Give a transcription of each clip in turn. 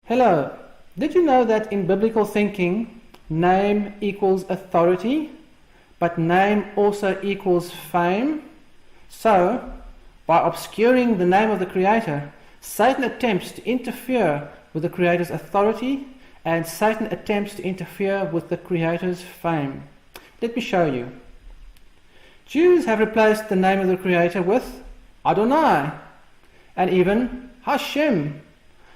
Hello. Did you know that in biblical thinking, name equals authority, but name also equals fame? So, by obscuring the name of the Creator, Satan attempts to interfere with the Creator's authority, and Satan attempts to interfere with the Creator's fame. Let me show you. Jews have replaced the name of the Creator with Adonai, and even Hashem,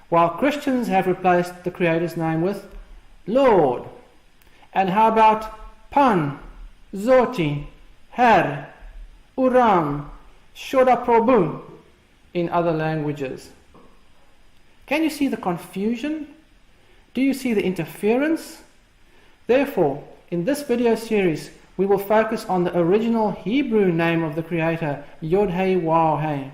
while Christians have replaced the Creator's name with Lord. And how about Pan, Zoti, Her, Uram, Shoda Prabhu in other languages? Can you see the confusion? Do you see the interference? Therefore, in this video series, we will focus on the original Hebrew name of the Creator, Yod-Heh-Waw-Heh.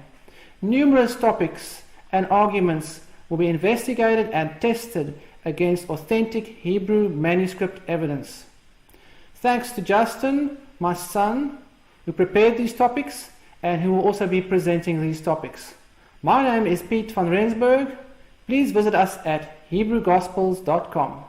Numerous topics and arguments will be investigated and tested against authentic Hebrew manuscript evidence. Thanks to Justin, my son, who prepared these topics and who will also be presenting these topics. My name is Piet van Rensburg. Please visit us at HebrewGospels.com.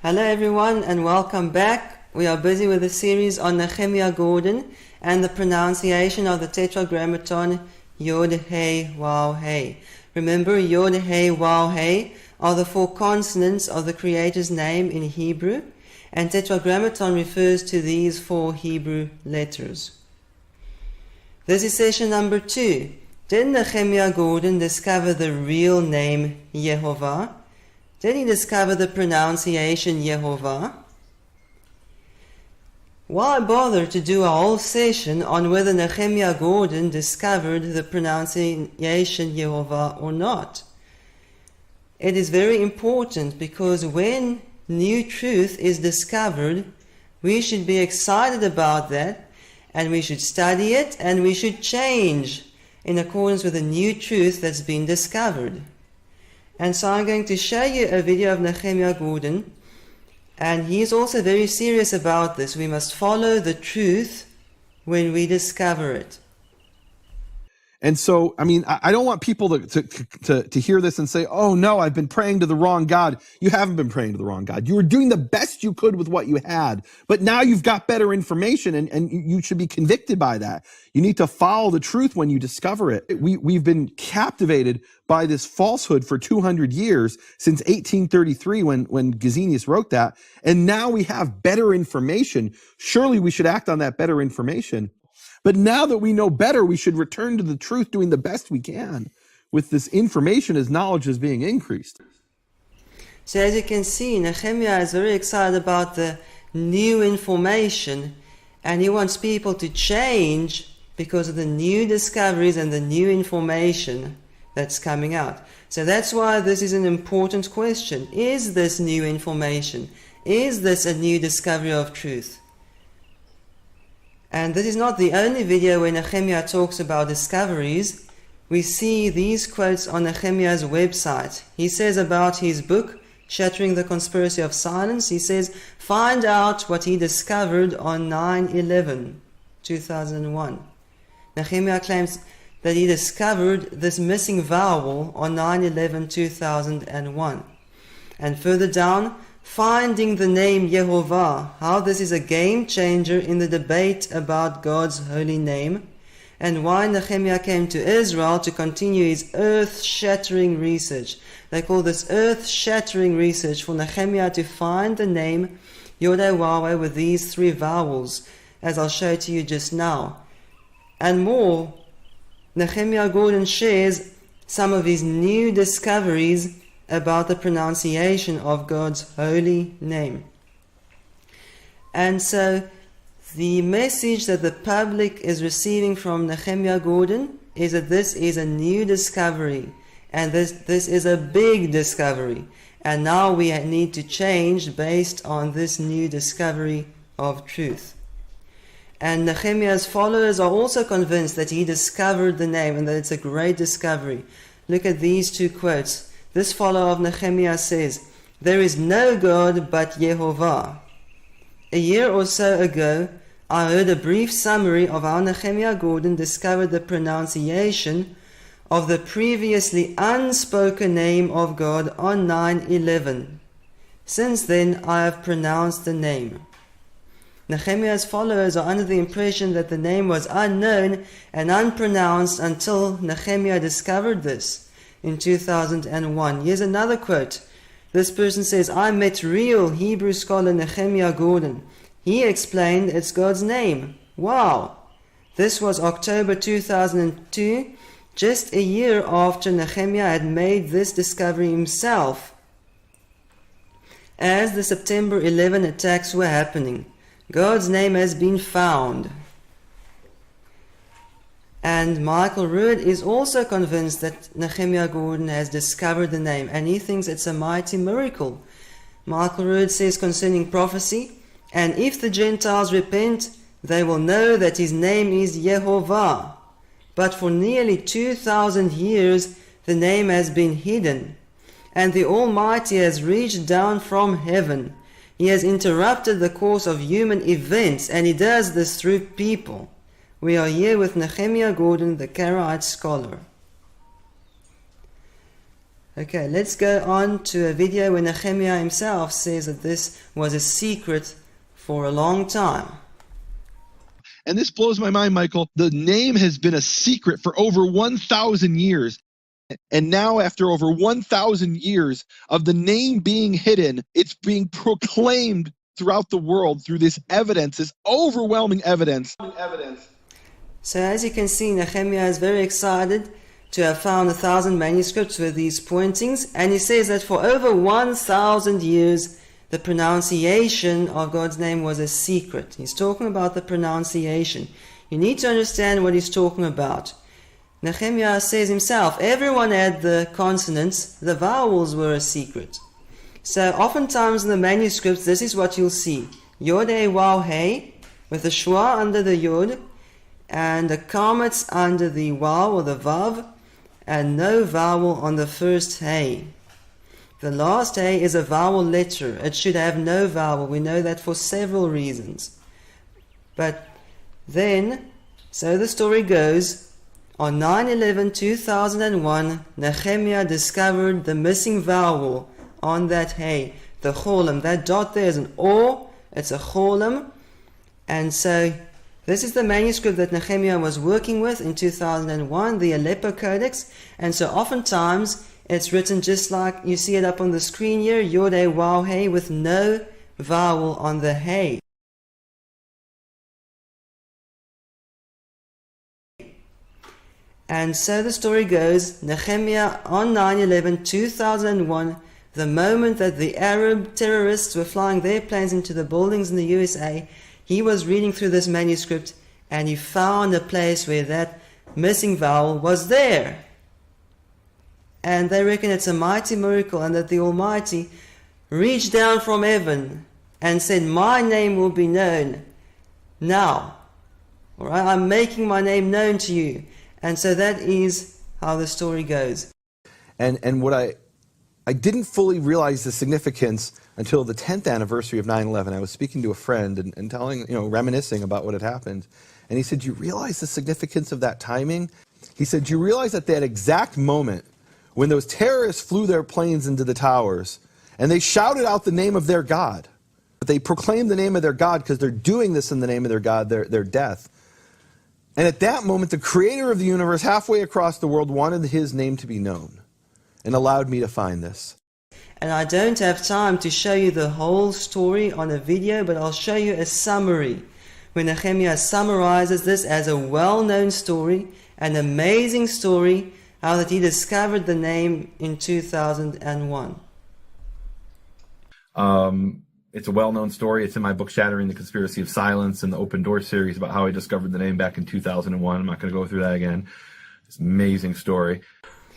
Hello everyone and welcome back. We are busy with a series on Nehemia Gordon and the pronunciation of the Tetragrammaton Yod-Heh-Waw-Heh. Remember, Yod-Heh-Waw-Heh are the four consonants of the Creator's name in Hebrew, and Tetragrammaton refers to these four Hebrew letters. This is session number 2. Did Nehemia Gordon discover the real name Yehovah? Did he discover the pronunciation Yehovah? Why bother to do a whole session on whether Nehemia Gordon discovered the pronunciation Yehovah or not? It is very important because when new truth is discovered, we should be excited about that, and we should study it, and we should change in accordance with the new truth that's been discovered. And so I'm going to show you a video of Nehemia Gordon, and he is also very serious about this. We must follow the truth when we discover it. And so, I mean, I don't want people to hear this and say, oh no, I've been praying to the wrong God. You haven't been praying to the wrong God. You were doing the best you could with what you had, but now you've got better information, and you should be convicted by that. You need to follow the truth when you discover it. We've been captivated by this falsehood for 200 years, since 1833 when Gesenius wrote that. And now we have better information. Surely we should act on that better information. But now that we know better, we should return to the truth, doing the best we can with this information as knowledge is being increased. So as you can see, Nehemia is very excited about the new information, and he wants people to change because of the new discoveries and the new information that's coming out. So that's why this is an important question. Is this new information? Is this a new discovery of truth? And this is not the only video where Nehemia talks about discoveries. We see these quotes on Nehemia's website. He says about his book, Shattering the Conspiracy of Silence, he says, find out what he discovered on 9/11, 2001. Nehemia claims that he discovered this missing vowel on 9/11, 2001. And further down, finding the name Yehovah, how this is a game changer in the debate about God's holy name, and why Nehemia came to Israel to continue his earth-shattering research. They call this earth-shattering research for Nehemia to find the name Yod-Heh-Waw-Heh with these 3 vowels, as I'll show to you just now. And more, Nehemia Gordon shares some of his new discoveries about the pronunciation of God's holy name. And so the message that the public is receiving from Nehemia Gordon is that this is a new discovery, and this is a big discovery, and now we need to change based on this new discovery of truth. And Nehemia's followers are also convinced that he discovered the name and that it's a great discovery. Look at these 2 quotes. This follower of Nehemia says, "There is no God but Yehovah. A year or so ago, I heard a brief summary of how Nehemia Gordon discovered the pronunciation of the previously unspoken name of God on 9/11. Since then, I have pronounced the name. Nehemia's followers are under the impression that the name was unknown and unpronounced until Nehemia discovered this in 2001. Here's another quote. This person says, I met real Hebrew scholar Nehemia Gordon. He explained it's God's name. Wow! This was October 2002, just a year after Nehemia had made this discovery himself. As the September 11 attacks were happening, God's name has been found. And Michael Rood is also convinced that Nehemia Gordon has discovered the name, and he thinks it's a mighty miracle. Michael Rood says concerning prophecy, and if the Gentiles repent, they will know that his name is Yehovah. But for nearly 2,000 years, the name has been hidden, and the Almighty has reached down from heaven. He has interrupted the course of human events, and he does this through people. We are here with Nehemia Gordon, the Karaite scholar. Okay, let's go on to a video where Nehemia himself says that this was a secret for a long time. And this blows my mind, Michael. The name has been a secret for over 1,000 years. And now, after over 1,000 years of the name being hidden, it's being proclaimed throughout the world through this evidence, this overwhelming evidence. So as you can see, Nehemia is very excited to have found 1,000 manuscripts with these pointings. And he says that for over 1,000 years, the pronunciation of God's name was a secret. He's talking about the pronunciation. You need to understand what he's talking about. Nehemia says himself, everyone had the consonants, the vowels were a secret. So oftentimes in the manuscripts, this is what you'll see. Yod, He, Waw, He, with the schwa under the Yod, and the kametz under the Waw or the Vav, and no vowel on the first He. The last He is a vowel letter. It should have no vowel. We know that for several reasons. But then, so the story goes, on 9/11/2001, Nehemia discovered the missing vowel on that He, the cholam. That dot there is an O, it's a cholam. And so this is the manuscript that Nehemia was working with in 2001, the Aleppo Codex. And so oftentimes it's written just like you see it up on the screen here, Yod, He, Waw, He, with no vowel on the He. And so the story goes, Nehemia on 9/11/2001, the moment that the Arab terrorists were flying their planes into the buildings in the USA, he was reading through this manuscript and he found a place where that missing vowel was there. And they reckon it's a mighty miracle and that the Almighty reached down from heaven and said, my name will be known now. All right, I'm making my name known to you. And so that is how the story goes. And what I didn't fully realize the significance until the 10th anniversary of 9/11. I was speaking to a friend and telling, reminiscing about what had happened. And he said, do you realize the significance of that timing? He said, do you realize at that exact moment when those terrorists flew their planes into the towers and they shouted out the name of their God, but they proclaimed the name of their God because they're doing this in the name of their God, their death. And at that moment, the creator of the universe halfway across the world wanted his name to be known and allowed me to find this. And I don't have time to show you the whole story on a video, but I'll show you a summary where Nehemia summarizes this as a well-known story, an amazing story, how that he discovered the name in 2001. It's a well-known story. It's in my book, Shattering the Conspiracy of Silence, and the Open Door series about how I discovered the name back in 2001. I'm not going to go through that again. It's an amazing story.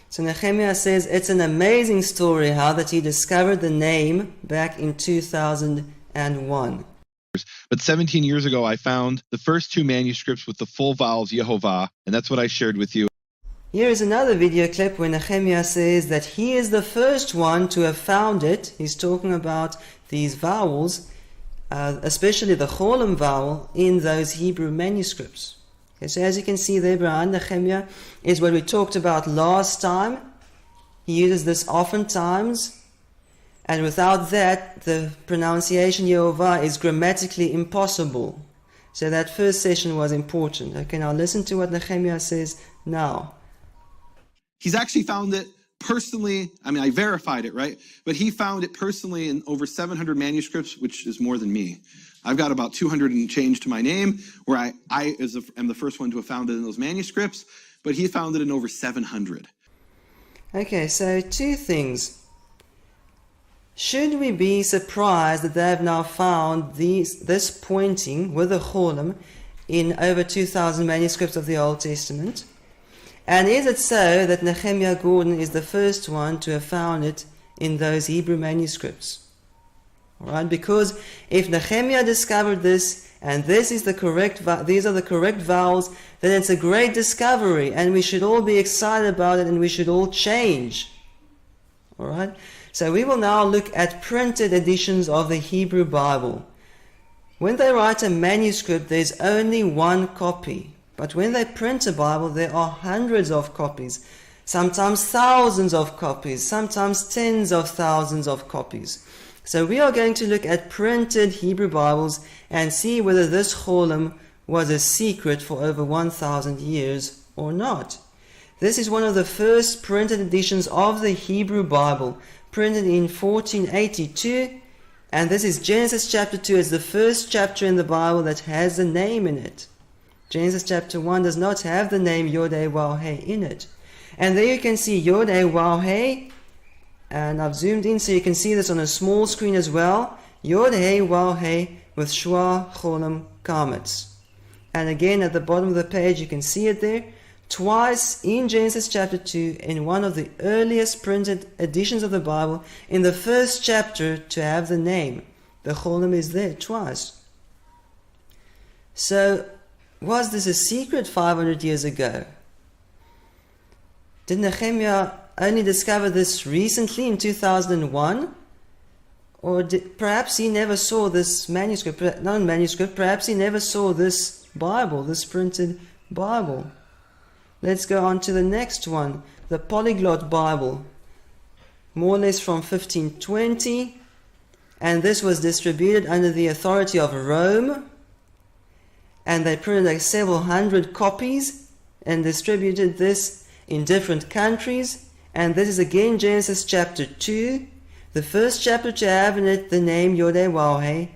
So Nehemia says it's an amazing story how that he discovered the name back in 2001. But 17 years ago, I found the first two manuscripts with the full vowels Yehovah, and that's what I shared with you. Here is another video clip where Nehemia says that he is the first one to have found it. He's talking about these vowels. especially the cholam vowel, in those Hebrew manuscripts. Okay, so as you can see there behind Nehemia is what we talked about last time. He uses this oftentimes, and without that, the pronunciation Yehovah is grammatically impossible. So that first session was important. Okay, now listen to what Nehemia says now. He's actually found it personally. I mean, I verified it, right? But he found it personally in over 700 manuscripts, which is more than me. I've got about 200 and change to my name, where I am the first one to have found it in those manuscripts, but he found it in over 700. Okay, so two things. Should we be surprised that they have now found this pointing with the cholam in over 2,000 manuscripts of the Old Testament? And is it so that Nehemia Gordon is the first one to have found it in those Hebrew manuscripts? Alright, because if Nehemia discovered this, and this is these are the correct vowels, then it's a great discovery, and we should all be excited about it, and we should all change. Alright? So we will now look at printed editions of the Hebrew Bible. When they write a manuscript, there's only one copy. But when they print a Bible, there are hundreds of copies, sometimes thousands of copies, sometimes tens of thousands of copies. So we are going to look at printed Hebrew Bibles and see whether this cholam was a secret for over 1,000 years or not. This is one of the first printed editions of the Hebrew Bible, printed in 1482, and this is Genesis chapter 2. It's the first chapter in the Bible that has a name in it. Genesis chapter 1 does not have the name Yod-Heh-Waw-Heh in it. And there you can see Yod-Heh-Waw-Heh, and I've zoomed in so you can see this on a small screen as well. Yod-Heh-Waw-Heh with Shua Cholam Kametz. And again at the bottom of the page you can see it there. Twice in Genesis chapter 2, in one of the earliest printed editions of the Bible, in the first chapter to have the name. The cholam is there twice. So, was this a secret 500 years ago? Did Nehemia only discover this recently in 2001? Or perhaps he never saw this manuscript, perhaps he never saw this Bible, this printed Bible. Let's go on to the next one, the Polyglot Bible, more or less from 1520, and this was distributed under the authority of Rome, and they printed like several hundred copies and distributed this in different countries, and this is again Genesis chapter 2, the first chapter to have in it the name Yod-Heh-Waw-Heh,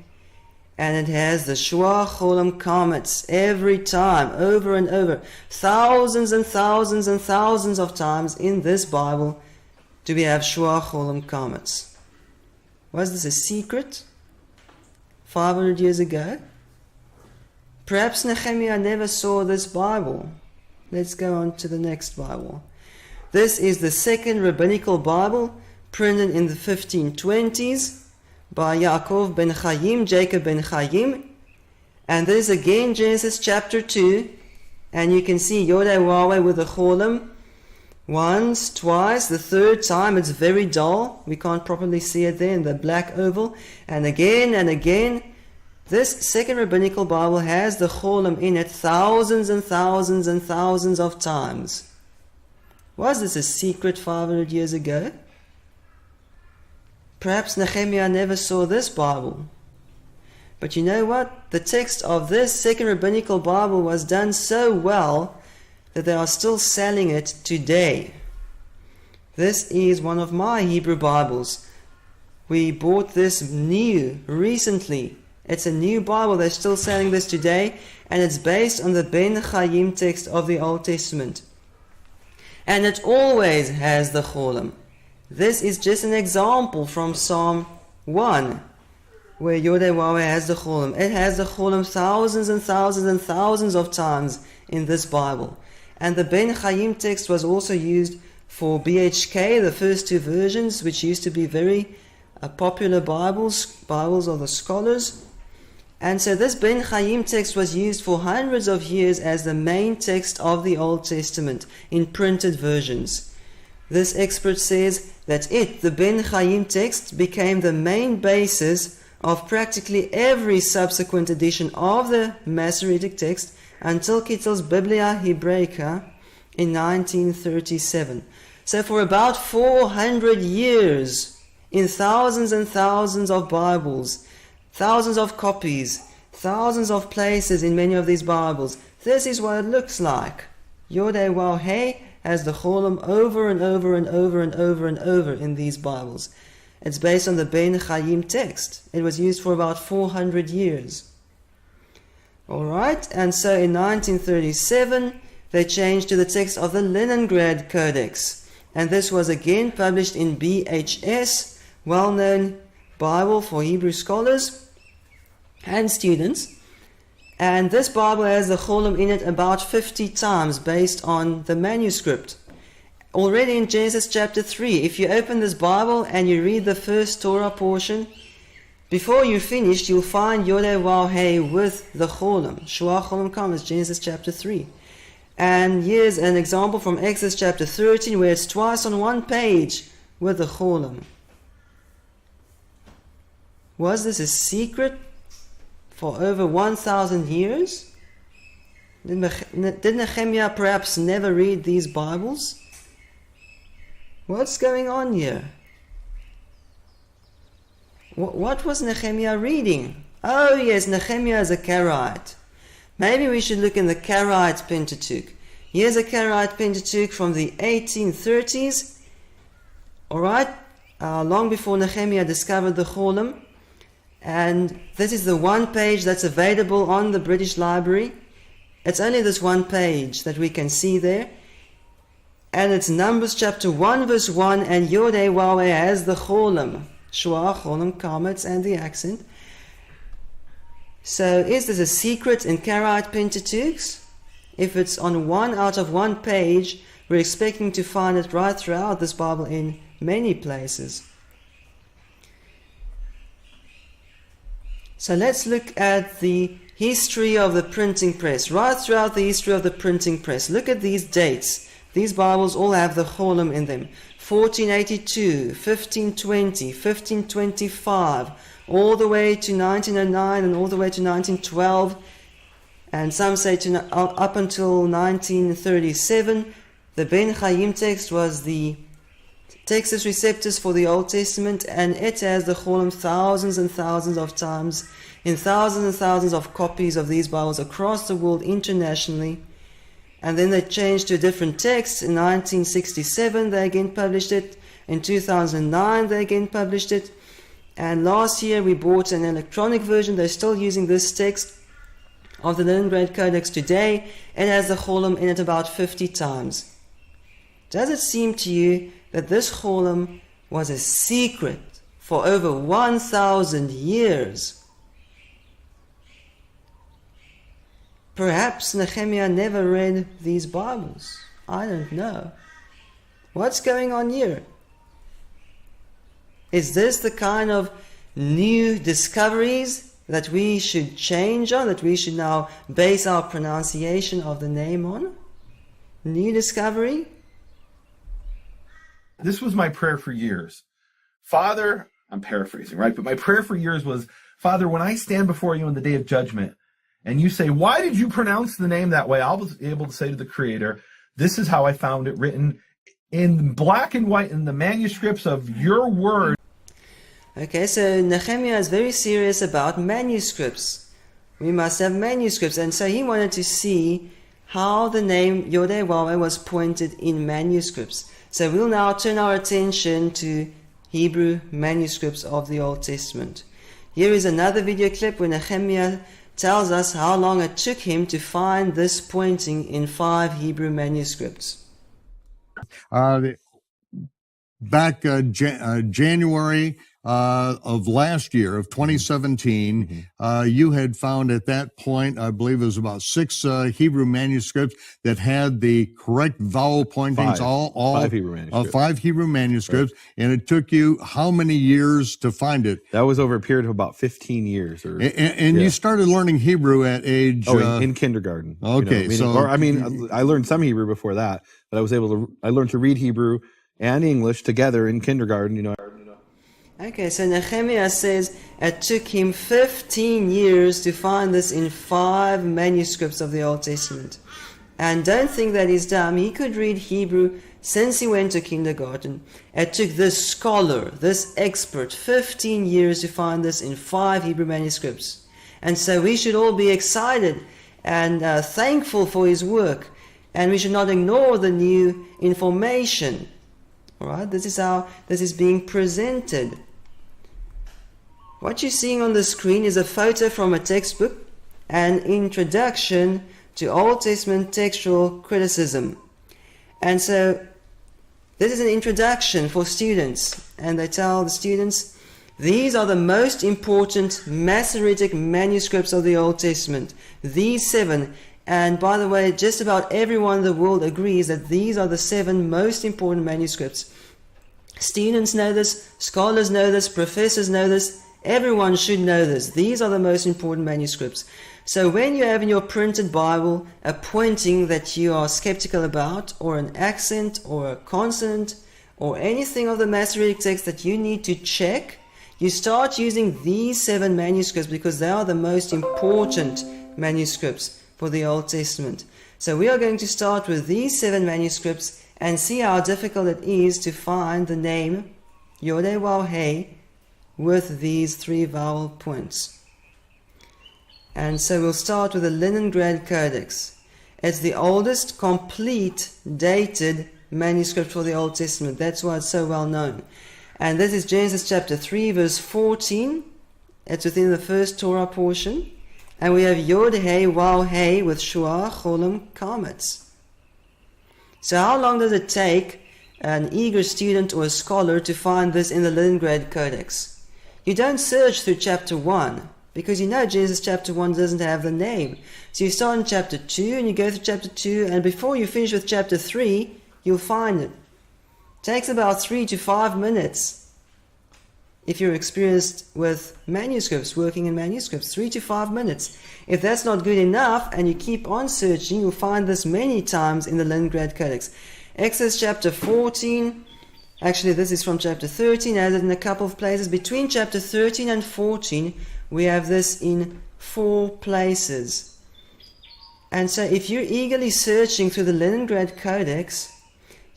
and it has the Shua Cholam Kametz every time, over and over. Thousands and thousands and thousands of times in this Bible do we have Shua Cholam Kametz. Was this a secret 500 years ago? Perhaps Nehemia never saw this Bible. Let's go on to the next Bible. This is the second rabbinical Bible, printed in the 1520s. By Yaakov ben Chaim, Jacob ben Chaim, and this is again Genesis chapter 2, and you can see Yod-Heh-Waw-Heh with the cholam once, twice, the third time it's very dull, we can't properly see it there in the black oval, and again. This second rabbinical Bible has the cholam in it thousands and thousands and thousands of times. Was this a secret 500 years ago? Perhaps Nehemia never saw this Bible. But you know what? The text of this second rabbinical Bible was done so well that they are still selling it today. This is one of my Hebrew Bibles. We bought this new, recently. It's a new Bible. They're still selling this today, and it's based on the Ben Chaim text of the Old Testament. And it always has the cholam. This is just an example from Psalm 1, where Yod-Heh-Waw-Heh has the cholam. It has the cholam thousands and thousands and thousands of times in this Bible. And the Ben Chaim text was also used for BHK, the first two versions, which used to be very popular Bibles of the scholars. And so this Ben Chaim text was used for hundreds of years as the main text of the Old Testament in printed versions. This expert says that the Ben Chaim text, became the main basis of practically every subsequent edition of the Masoretic text until Kittel's Biblia Hebraica in 1937. So for about 400 years, in thousands and thousands of Bibles, thousands of copies, thousands of places in many of these Bibles, this is what it looks like. Yodei Waw He has the Cholam over and over and over and over and over in these Bibles. It's based on the Ben Chaim text. It was used for about 400 years. Alright, and so in 1937, they changed to the text of the Leningrad Codex. And this was again published in BHS, well-known Bible for Hebrew scholars and students. And this Bible has the Cholam in it about 50 times based on the manuscript. Already in Genesis chapter 3, if you open this Bible and you read the first Torah portion, before you're finished, you'll find Yodei Waw He with the Cholam. Shua Cholam Kam, Genesis chapter 3. And here's an example from Exodus chapter 13 where it's twice on one page with the Cholam. Was this a secret for over 1,000 years? Did Nehemia perhaps never read these Bibles? What's going on here? What was Nehemia reading? Oh yes, Nehemia is a Karaite. Maybe we should look in the Karaite Pentateuch. Here's a Karaite Pentateuch from the 1830s. Alright, long before Nehemia discovered the Cholam. And this is the one page that's available on the British Library. It's only this one page that we can see there. And it's Numbers chapter 1 verse 1, and Yodei Waw He has the Cholam. Shua, Cholam, Kametz, and the accent. So is this a secret in Karaite Pentateuchs? If it's on one out of one page, we're expecting to find it right throughout this Bible in many places. So let's look at the history of the printing press. Right throughout the history of the printing press, look at these dates. These Bibles all have the Cholam in them. 1482, 1520, 1525, all the way to 1909 and all the way to 1912. And some say up until 1937. The Ben Chaim text was the Textus Receptus for the Old Testament, and it has the Cholam thousands and thousands of times in thousands and thousands of copies of these Bibles across the world internationally. And then they changed to a different text. In 1967 they again published it. In 2009 they again published it. And last year we bought an electronic version. They're still using this text of the Leningrad Codex today. It has the Cholam in it about 50 times. Does it seem to you that this Cholam was a secret for over 1,000 years? Perhaps Nehemia never read these Bibles. I don't know. What's going on here? Is this the kind of new discoveries that we should change on, that we should now base our pronunciation of the name on? New discovery? This was my prayer for years. Father, I'm paraphrasing, right? But my prayer for years was, Father, when I stand before you on the day of judgment, and you say, why did you pronounce the name that way? I'll be able to say to the Creator, this is how I found it written in black and white in the manuscripts of your word. Okay, so Nehemia is very serious about manuscripts. We must have manuscripts. And so he wanted to see how the name Yodei Waw He was pointed in manuscripts. So we'll now turn our attention to Hebrew manuscripts of the Old Testament. Here is another video clip where Nehemia tells us how long it took him to find this pointing in 5 Hebrew manuscripts. Back January of last year, of 2017, you had found at that point, I believe it was about 6 Hebrew manuscripts that had the correct vowel pointings. 5 Hebrew manuscripts. 5 Hebrew manuscripts, right. And it took you how many years to find it? That was over a period of about 15 years. And you started learning Hebrew at age... in kindergarten. Okay, I learned some Hebrew before that, but I learned to read Hebrew and English together in kindergarten, Okay, so Nehemia says it took him 15 years to find this in 5 manuscripts of the Old Testament. And don't think that he's dumb. He could read Hebrew since he went to kindergarten. It took this scholar, this expert, 15 years to find this in 5 Hebrew manuscripts. And so we should all be excited and thankful for his work. And we should not ignore the new information. All right, this is how this is being presented. What you're seeing on the screen is a photo from a textbook, an introduction to Old Testament textual criticism. And so this is an introduction for students, and they tell the students, these are the most important Masoretic manuscripts of the Old Testament, these 7. And by the way, just about everyone in the world agrees that these are the 7 most important manuscripts. Students know this, scholars know this, professors know this, everyone should know this. These are the most important manuscripts. So when you have in your printed Bible a pointing that you are skeptical about, or an accent, or a consonant, or anything of the Masoretic text that you need to check, you start using these 7 manuscripts because they are the most important manuscripts for the Old Testament. So we are going to start with these 7 manuscripts and see how difficult it is to find the name Yod-Heh with these 3 vowel points. And so we'll start with the Leningrad Codex. It's the oldest complete dated manuscript for the Old Testament. That's why it's so well known. And this is Genesis chapter 3 verse 14. It's within the first Torah portion. And we have Yod-Heh, Waw-Heh with Shua, Cholam, Kametz. So how long does it take an eager student or a scholar to find this in the Leningrad Codex? You don't search through chapter 1, because you know Genesis chapter 1 doesn't have the name. So you start in chapter 2 and you go through chapter 2, and before you finish with chapter 3, you'll find it. It takes about 3 to 5 minutes. If you're experienced with manuscripts, working in manuscripts, 3 to 5 minutes. If that's not good enough and you keep on searching, you'll find this many times in the Leningrad Codex. Exodus chapter 14, actually this is from chapter 13, has it in a couple of places. Between chapter 13 and 14, we have this in 4 places. And so if you're eagerly searching through the Leningrad Codex,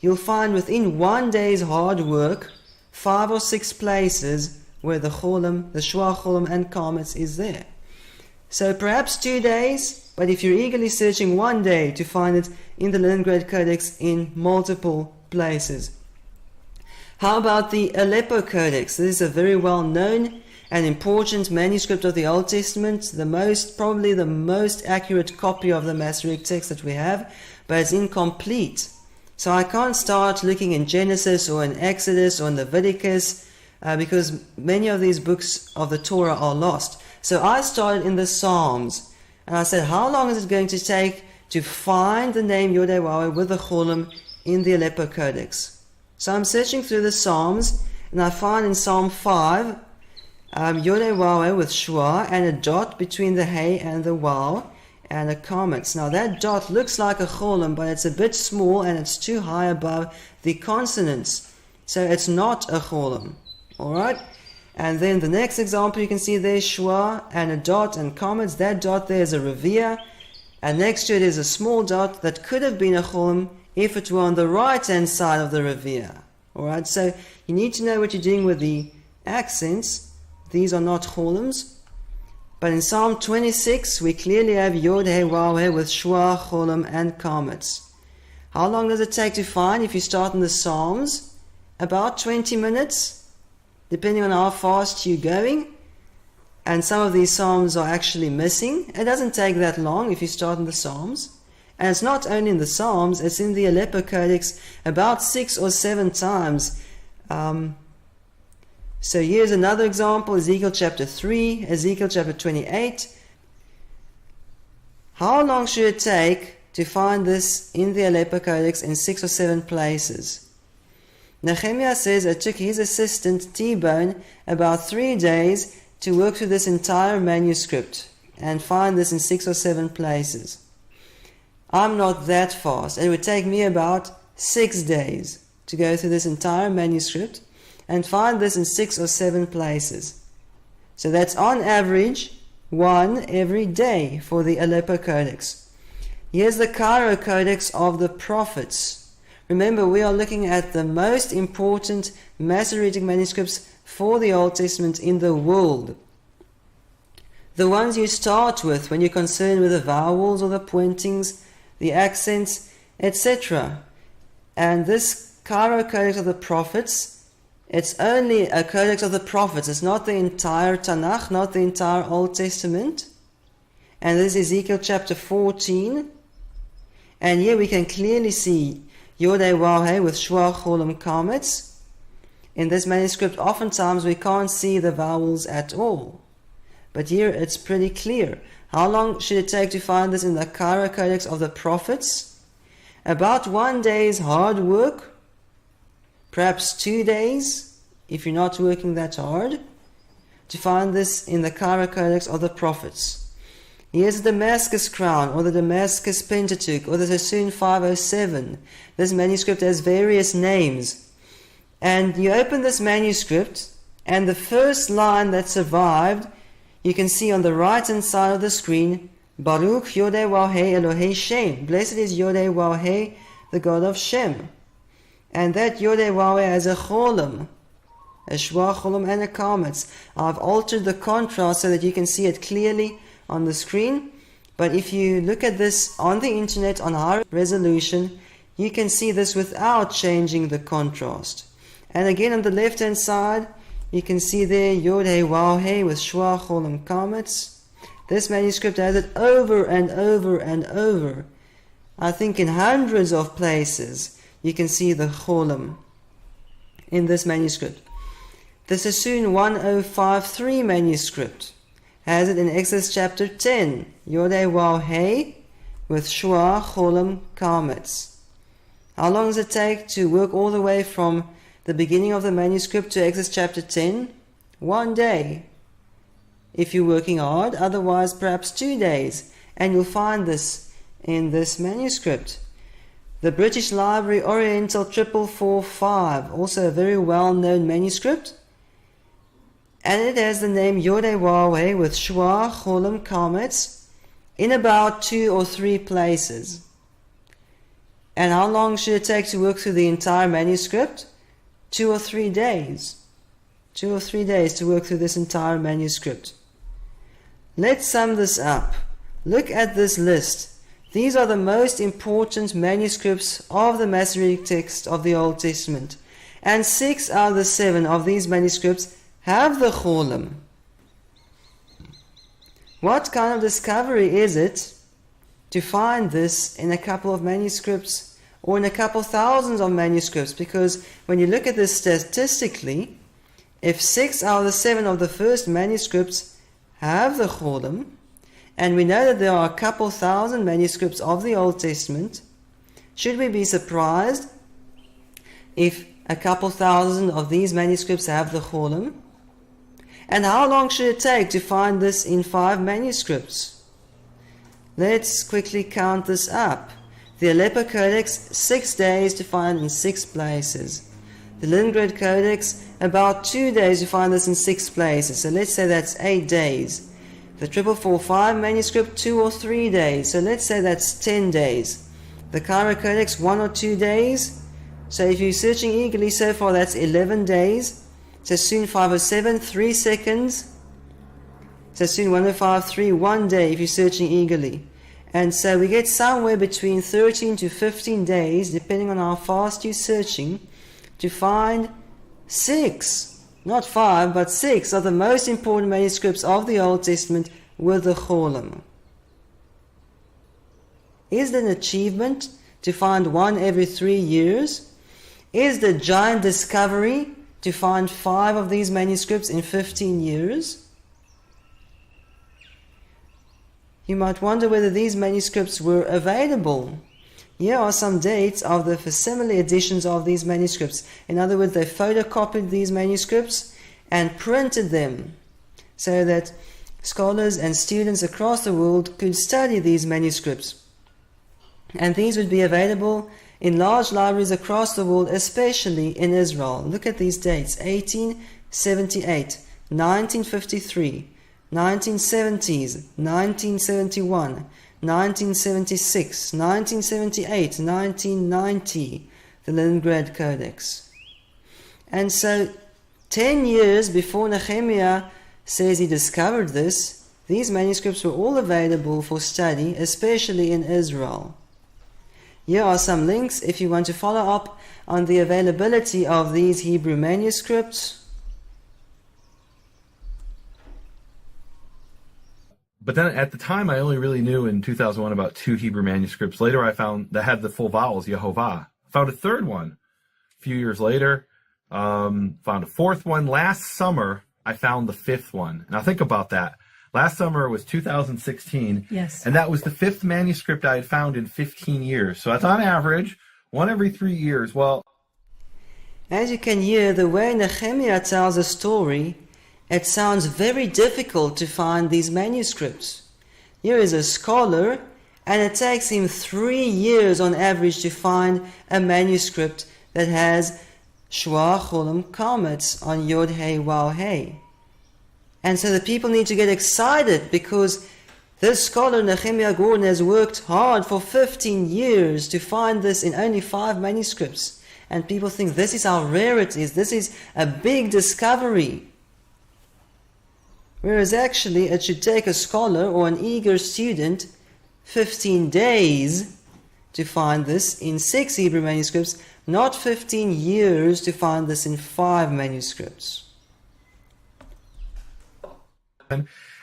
you'll find within 1 day's hard work, 5 or 6 places where the Cholam, the Shua, Cholam and Kametz is there. So perhaps 2 days, but if you're eagerly searching 1 day to find it in the Leningrad Codex in multiple places. How about the Aleppo Codex? This is a very well known and important manuscript of the Old Testament, probably the most accurate copy of the Masoretic text that we have, but it's incomplete. So I can't start looking in Genesis or in Exodus or in Leviticus because many of these books of the Torah are lost. So I started in the Psalms, and I said, how long is it going to take to find the name Yod-Heh with the Cholam in the Aleppo Codex? So I'm searching through the Psalms, and I find in Psalm 5 Yod-Heh with Shua and a dot between the Hey and the Waw and a Kametz. Now that dot looks like a Cholam, but it's a bit small and it's too high above the consonants. So it's not a Cholam. Alright? And then the next example you can see there, Shua and a dot and Kametz. That dot there is a Revia. And next to it is a small dot that could have been a Cholam if it were on the right hand side of the Revia. Alright? So you need to know what you're doing with the accents. These are not Cholams. But in Psalm 26, we clearly have Yod-Heh, Waw-Heh with Shua, Cholam, and Kametz. How long does it take to find if you start in the Psalms? About 20 minutes, depending on how fast you're going. And some of these Psalms are actually missing. It doesn't take that long if you start in the Psalms. And it's not only in the Psalms, it's in the Aleppo Codex about 6 or 7 times. So here's another example, Ezekiel chapter 3, Ezekiel chapter 28. How long should it take to find this in the Aleppo Codex in 6 or 7 places? Nehemia says it took his assistant T-Bone about 3 days to work through this entire manuscript and find this in 6 or 7 places. I'm not that fast. It would take me about 6 days to go through this entire manuscript and find this in 6 or 7 places. So that's on average 1 every day for the Aleppo Codex. Here's the Cairo Codex of the Prophets. Remember, we are looking at the most important Masoretic manuscripts for the Old Testament in the world. The ones you start with when you're concerned with the vowels or the pointings, the accents, etc. And this Cairo Codex of the Prophets, it's only a Codex of the Prophets. It's not the entire Tanakh, not the entire Old Testament. And this is Ezekiel chapter 14. And here we can clearly see Yodei Wahe with Shua Cholam Kametz. In this manuscript, oftentimes we can't see the vowels at all. But here it's pretty clear. How long should it take to find this in the Cairo Codex of the Prophets? About 1 day's hard work, perhaps 2 days, if you're not working that hard, to find this in the Cairo Codex of the Prophets. Here's the Damascus Crown, or the Damascus Pentateuch, or the Sassoon 507. This manuscript has various names. And you open this manuscript, and the first line that survived, you can see on the right hand side of the screen, Baruch Yodei Wahe Elohei Shem. Blessed is Yodei Wahe, the God of Shem. And that Yodei Wahe has a cholam, a shua cholam and a kametz. I've altered the contrast so that you can see it clearly on the screen. But if you look at this on the internet on high resolution, you can see this without changing the contrast. And again on the left hand side, you can see there Yodei Wahe with Shua Cholam Kametz. This manuscript has it over and over and over. I think in hundreds of places you can see the Cholam in this manuscript. The Sassoon 1053 manuscript has it in Exodus chapter 10. Yodei Wahe with Shua Cholam Kametz. How long does it take to work all the way from the beginning of the manuscript to Exodus chapter 10? 1 day. If you're working hard, otherwise perhaps 2 days. And you'll find this in this manuscript. The British Library Oriental 4445, also a very well-known manuscript. And it has the name Yodei Wahe with Shua Cholam Kametz in about 2 or 3 places. And how long should it take to work through the entire manuscript? 2 or 3 days. 2 or 3 days to work through this entire manuscript. Let's sum this up. Look at this list. These are the most important manuscripts of the Masoretic text of the Old Testament. And 6 out of the 7 of these manuscripts have the cholam. What kind of discovery is it to find this in a couple of manuscripts or in a couple thousands of manuscripts? Because when you look at this statistically, if 6 out of the 7 of the first manuscripts have the cholam, and we know that there are a couple thousand manuscripts of the Old Testament, should we be surprised if a couple thousand of these manuscripts have the cholam? And how long should it take to find this in 5 manuscripts? Let's quickly count this up. The Aleppo Codex, 6 days to find in 6 places. The Leningrad Codex, about 2 days to find this in 6 places. So let's say that's 8 days. The 4445 manuscript, 2 or 3 days. So let's say that's 10 days. The Cairo Codex, 1 or 2 days. So if you're searching eagerly so far, that's 11 days. Sassoon 507, 3 seconds. Sassoon 1053, 1 day if you're searching eagerly. And so we get somewhere between 13 to 15 days, depending on how fast you're searching, to find 6, not 5, but 6 of the most important manuscripts of the Old Testament with the cholam. Is it an achievement to find 1 every 3 years? Is the giant discovery to find 5 of these manuscripts in 15 years? You might wonder whether these manuscripts were available. Here are some dates of the facsimile editions of these manuscripts. In other words, they photocopied these manuscripts and printed them so that scholars and students across the world could study these manuscripts. And these would be available in large libraries across the world, especially in Israel. Look at these dates: 1878, 1953, 1970s, 1971, 1976, 1978, 1990, the Leningrad Codex. And so 10 years before Nehemia says he discovered this, these manuscripts were all available for study, especially in Israel. Here are some links if you want to follow up on the availability of these Hebrew manuscripts. But then at the time, I only really knew in 2001 about 2 Hebrew manuscripts. Later, I found that had the full vowels, Yehovah. Found a third one a few years later. Found a fourth one. Last summer, I found the 5th one. Now think about that. Last summer was 2016. Yes. And that was the 5th manuscript I had found in 15 years. So that's on average, 1 every 3 years. Well, as you can hear, the way Nehemia tells a story, it sounds very difficult to find these manuscripts. Here is a scholar, and it takes him 3 years on average to find a manuscript that has Shua Cholam Kametz on Yod Hey Waw Hey. And so the people need to get excited because this scholar Nehemia Gordon has worked hard for 15 years to find this in only 5 manuscripts. And people think this is how rare it is. This is a big discovery. Whereas actually it should take a scholar or an eager student 15 days to find this in 6 Hebrew manuscripts, not 15 years to find this in 5 manuscripts.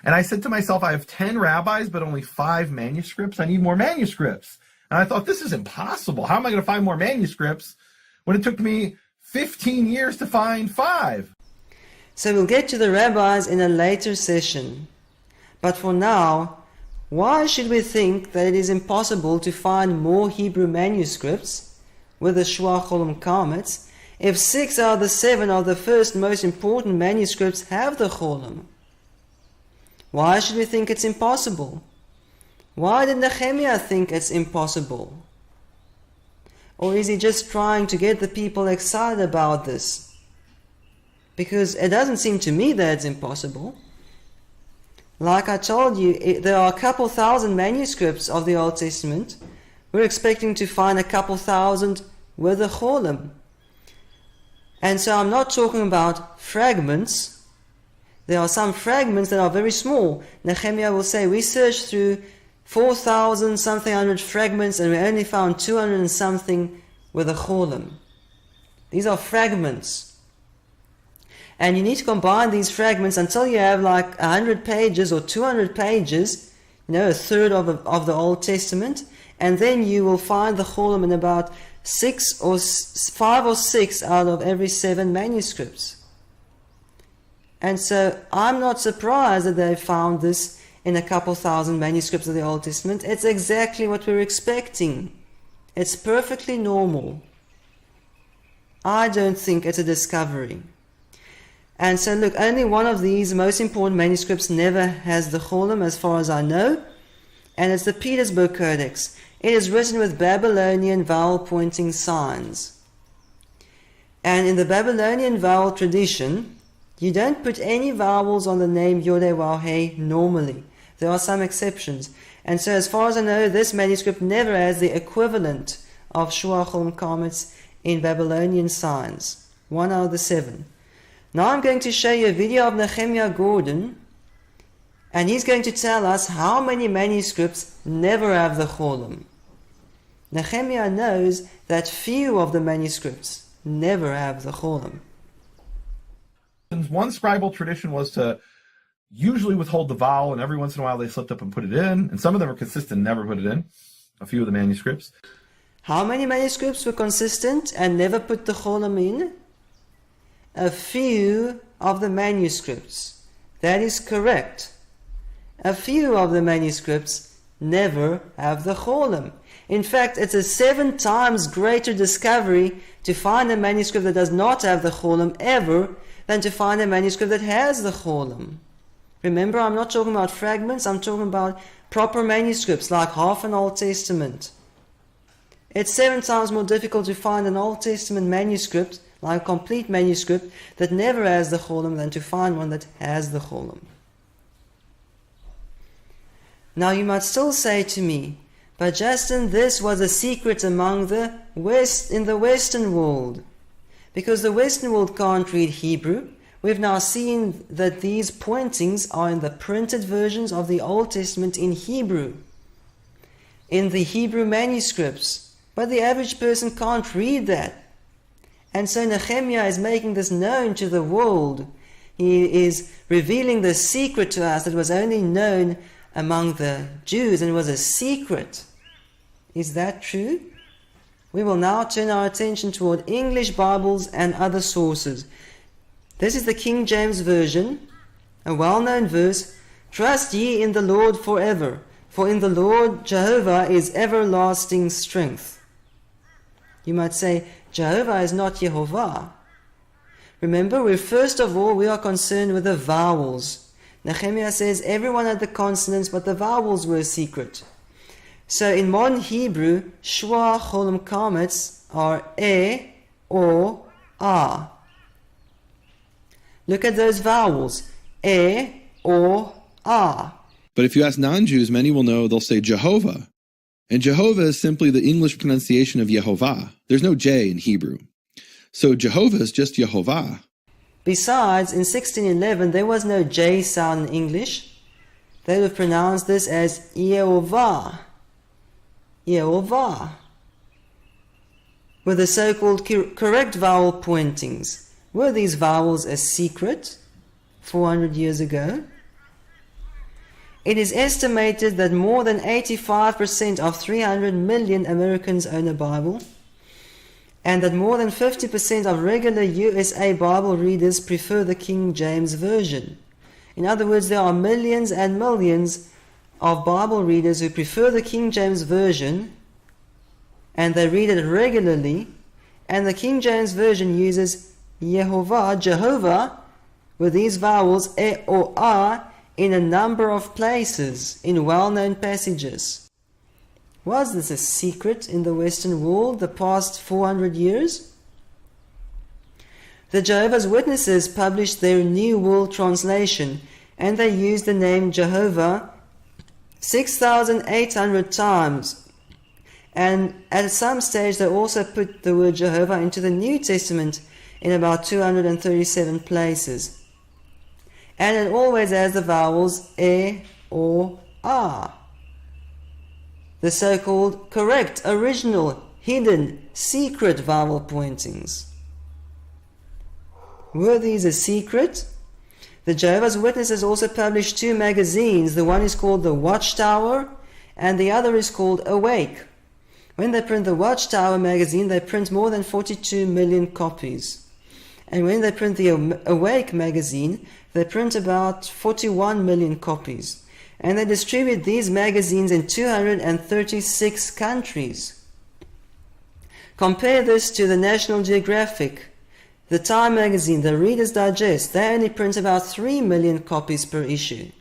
and I said to myself, I have 10 rabbis, but only 5 manuscripts. I need more manuscripts. And I thought, this is impossible. How am I going to find more manuscripts when it took me 15 years to find 5? So we'll get to the rabbis in a later session. But for now, why should we think that it is impossible to find more Hebrew manuscripts with the Shua Cholam Kametz if 6 out of the 7 of the first most important manuscripts have the Cholam? Why should we think it's impossible? Why did Nehemia think it's impossible? Or is he just trying to get the people excited about this? Because it doesn't seem to me that it's impossible. Like I told you, there are a couple thousand manuscripts of the Old Testament. We're expecting to find a couple thousand with a Cholam. And so I'm not talking about fragments. There are some fragments that are very small. Nehemia will say, we searched through 4,000 something hundred fragments and we only found 200 and something with a Cholam. These are fragments. And you need to combine these fragments until you have like 100 pages or 200 pages, a third of the Old Testament, and then you will find the Cholam in about 5 or 6 out of every 7 manuscripts. And so I'm not surprised that they found this in a couple thousand manuscripts of the Old Testament. It's exactly what we're expecting. It's perfectly normal. I don't think it's a discovery. And so look, only one of these most important manuscripts never has the Cholam as far as I know, and it's the Petersburg Codex. It is written with Babylonian vowel pointing signs. And in the Babylonian vowel tradition, you don't put any vowels on the name Yod-Heh Waw-Heh normally. There are some exceptions. And so as far as I know, this manuscript never has the equivalent of Shua Cholam Kametz in Babylonian signs. 1 out of the 7. Now I'm going to show you a video of Nehemia Gordon, and he's going to tell us how many manuscripts never have the Cholam. Nehemia knows that few of the manuscripts never have the Cholam. One scribal tradition was to usually withhold the vowel, and every once in a while they slipped up and put it in, and some of them were consistent, never put it in, a few of the manuscripts. How many manuscripts were consistent and never put the Cholam in? A few of the manuscripts. That is correct. A few of the manuscripts never have the Cholam. In fact, it's a 7 times greater discovery to find a manuscript that does not have the Cholam ever than to find a manuscript that has the Cholam. Remember, I'm not talking about fragments, I'm talking about proper manuscripts like half an Old Testament. It's 7 times more difficult to find an Old Testament manuscript, like a complete manuscript, that never has the Cholim than to find one that has the Cholim. Now you might still say to me, but Justin, this was a secret among the in the Western world. Because the Western world can't read Hebrew, we've now seen that these pointings are in the printed versions of the Old Testament in Hebrew, in the Hebrew manuscripts. But the average person can't read that. And so Nehemia is making this known to the world. He is revealing the secret to us that was only known among the Jews and was a secret. Is that true? We will now turn our attention toward English Bibles and other sources. This is the King James Version, a well-known verse. Trust ye in the Lord forever, for in the Lord Jehovah is everlasting strength. You might say, Jehovah is not Yehovah. Remember, first of all, we are concerned with the vowels. Nehemia says everyone had the consonants, but the vowels were secret. So in modern Hebrew, shwa, cholim, kametz are e, o, a. Look at those vowels, e, o, a. But if you ask non-Jews, many will know they'll say Jehovah. And Jehovah is simply the English pronunciation of Yehovah. There's no J in Hebrew. So Jehovah is just Yehovah. Besides, in 1611, there was no J sound in English. They would have pronounced this as Yehovah. Yehovah. With the so-called correct vowel pointings. Were these vowels a secret 400 years ago? It is estimated that more than 85% of 300 million Americans own a Bible, and that more than 50% of regular USA Bible readers prefer the King James Version. In other words, there are millions and millions of Bible readers who prefer the King James Version, and they read it regularly, and the King James Version uses Yehovah, Jehovah, with these vowels, E or A, in a number of places, in well-known passages. Was this a secret in the Western world the past 400 years? The Jehovah's Witnesses published their New World Translation, and they used the name Jehovah 6,800 times. And at some stage they also put the word Jehovah into the New Testament in about 237 places. And it always has the vowels E or A. The so-called correct, original, hidden, secret vowel pointings. Were these a secret? The Jehovah's Witnesses also published 2 magazines. The one is called The Watchtower and the other is called Awake. When they print the Watchtower magazine, they print more than 42 million copies. And when they print the Awake magazine, they print about 41 million copies. And they distribute these magazines in 236 countries. Compare this to the National Geographic, the Time magazine, the Reader's Digest. They only print about 3 million copies per issue.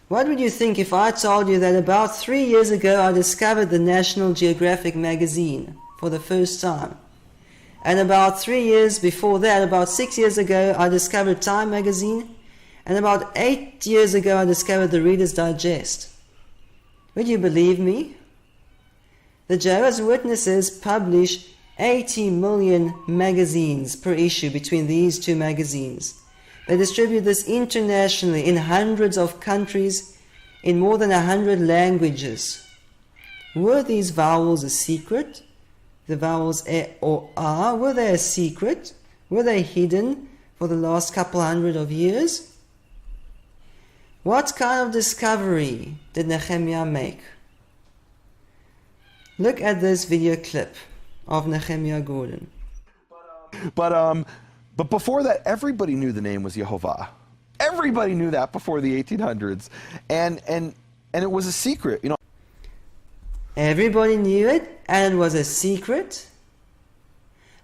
What would you think if I told you that about 3 years ago I discovered the National Geographic magazine for the first time? And about 3 years before that, about 6 years ago, I discovered Time magazine. And about 8 years ago, I discovered the Reader's Digest. Would you believe me? The Jehovah's Witnesses publish 80 million magazines per issue between these 2 magazines. They distribute this internationally in hundreds of countries, in more than 100 languages. Were these vowels a secret? The vowels E or A, were they a secret? Were they hidden for the last couple hundred of years? What kind of discovery did Nehemia make? Look at this video clip of Nehemia Gordon. But before that, everybody knew the name was Yehovah. Everybody knew that before the 1800s, and it was a secret, you know. Everybody knew it, and it was a secret.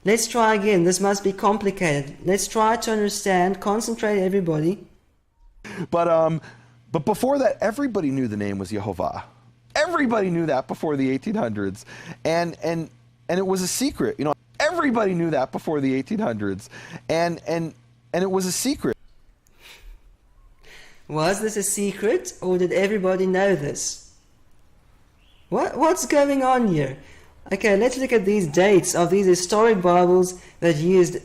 Let's try again. This must be complicated. Let's try to understand. Concentrate, everybody. But before that, everybody knew the name was Yehovah. Everybody knew that before the 1800s. And it was a secret. You know, everybody knew that before the 1800s. And it was a secret. Was this a secret, or did everybody know this? What's going on here? Okay, let's look at these dates of these historic Bibles that used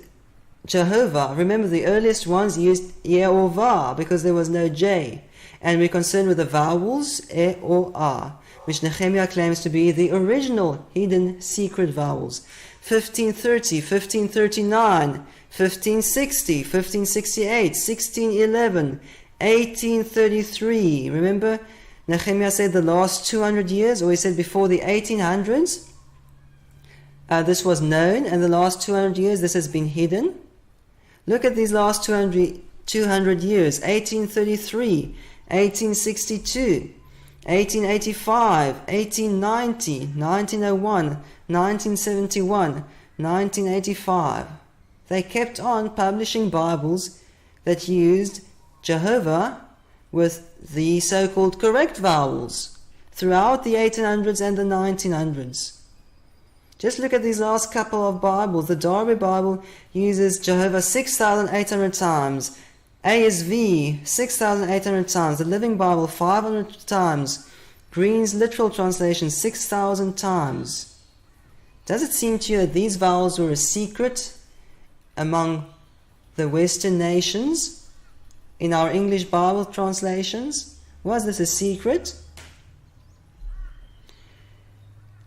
Jehovah. Remember, the earliest ones used Yehovah because there was no J. And we're concerned with the vowels, E or A, which Nehemia claims to be the original hidden secret vowels. 1530, 1539, 1560, 1568, 1611, 1833. Remember, Nehemia said the last 200 years, or he said before the 1800s, this was known, and the last 200 years this has been hidden. Look at these last 200 years, 1833, 1862, 1885, 1890, 1901, 1971, 1985. They kept on publishing Bibles that used Jehovah with the so-called correct vowels throughout the 1800s and the 1900s. Just look at these last couple of Bibles. The Darby Bible uses Jehovah 6,800 times, ASV 6,800 times, the Living Bible 500 times, Green's Literal Translation 6,000 times. Does it seem to you that these vowels were a secret among the Western nations? In our English Bible translations? Was this a secret?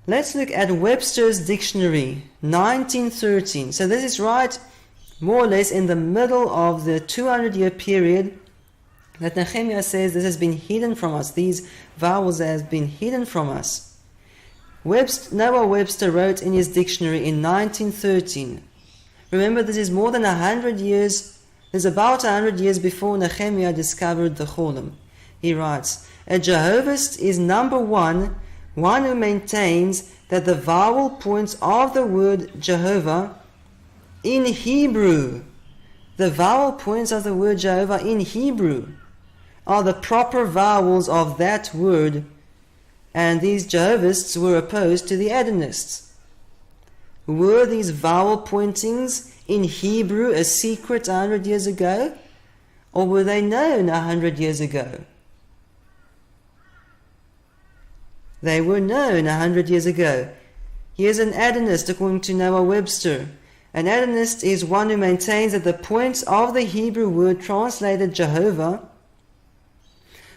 Let's look at Webster's Dictionary, 1913. So this is right more or less in the middle of the 200-year period that Nehemia says this has been hidden from us. These vowels have been hidden from us. Noah Webster wrote in his dictionary in 1913. Remember, this is more than 100 years. There's about 100 years before Nehemia discovered the Cholim. He writes, a Jehovahist is number one who maintains that the vowel points of the word Jehovah in Hebrew, the vowel points of the word Jehovah in Hebrew are the proper vowels of that word, and these Jehovists were opposed to the Adonists. Were these vowel pointings in Hebrew a secret 100 years ago? Or were they known 100 years ago? They were known 100 years ago. Here's an Adonist according to Noah Webster. An Adonist is one who maintains that the points of the Hebrew word translated Jehovah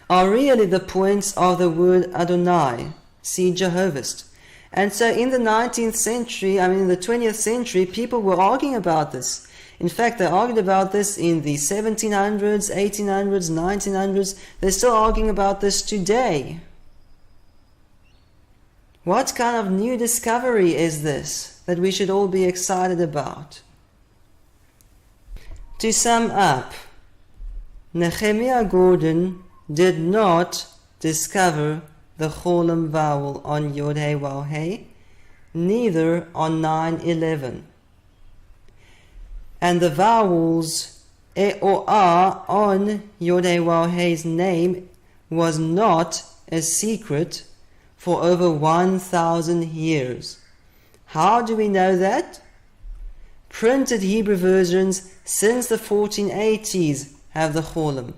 are really the points of the word Adonai. See Jehovahist. And so in the 19th century, in the 20th century, people were arguing about this. In fact, they argued about this in the 1700s, 1800s, 1900s. They're still arguing about this today. What kind of new discovery is this that we should all be excited about? To sum up, Nehemia Gordon did not discover the Cholim vowel on Yod Hey Waw Hey, neither on 9/11. And the vowels E or A on Yod Hey Waw Hey's name was not a secret for over 1,000 years. How do we know that? Printed Hebrew versions since the 1480s have the Cholim.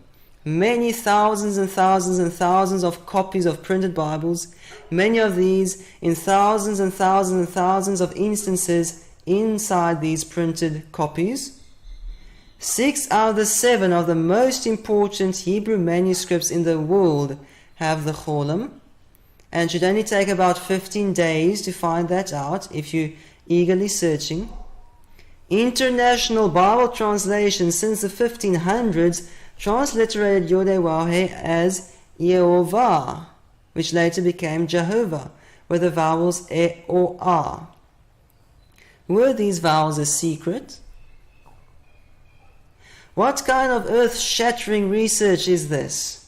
Many thousands and thousands and thousands of copies of printed Bibles, many of these in thousands and thousands and thousands of instances inside these printed copies. 6 out of the 7 of the most important Hebrew manuscripts in the world have the Cholim, and should only take about 15 days to find that out if you're eagerly searching. International Bible translations since the 1500s transliterated Yod Hey Waw Hey as Yehovah, which later became Jehovah, with the vowels E or A. Were these vowels a secret? What kind of earth-shattering research is this?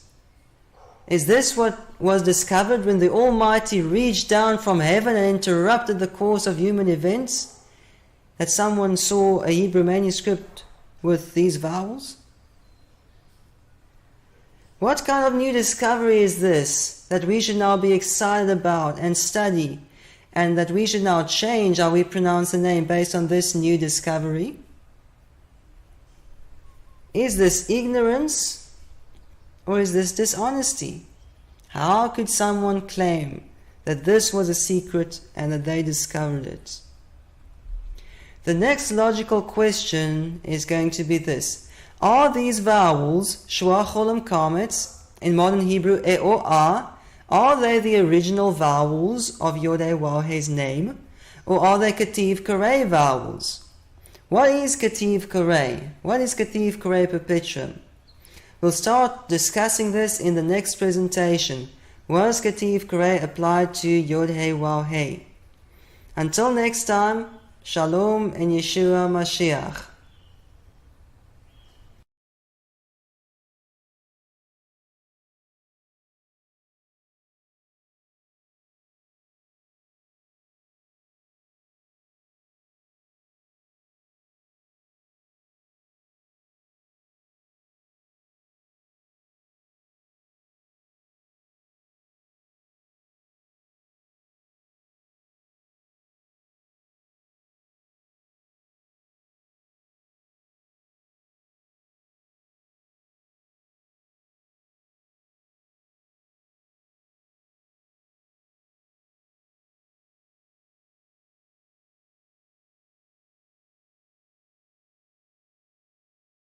Is this what was discovered when the Almighty reached down from heaven and interrupted the course of human events? That someone saw a Hebrew manuscript with these vowels? What kind of new discovery is this that we should now be excited about and study, and that we should now change how we pronounce the name based on this new discovery? Is this ignorance or is this dishonesty? How could someone claim that this was a secret and that they discovered it? The next logical question is going to be this. Are these vowels, shua, cholam, kametz, in modern Hebrew, e or a, are they the original vowels of Yehovah's name, or are they Ketiv Karei vowels? What is Ketiv Karei? What is Ketiv Karei Perpetuum? We'll start discussing this in the next presentation. Was Ketiv Karei applied to Yehovah? Until next time, Shalom and Yeshua Mashiach.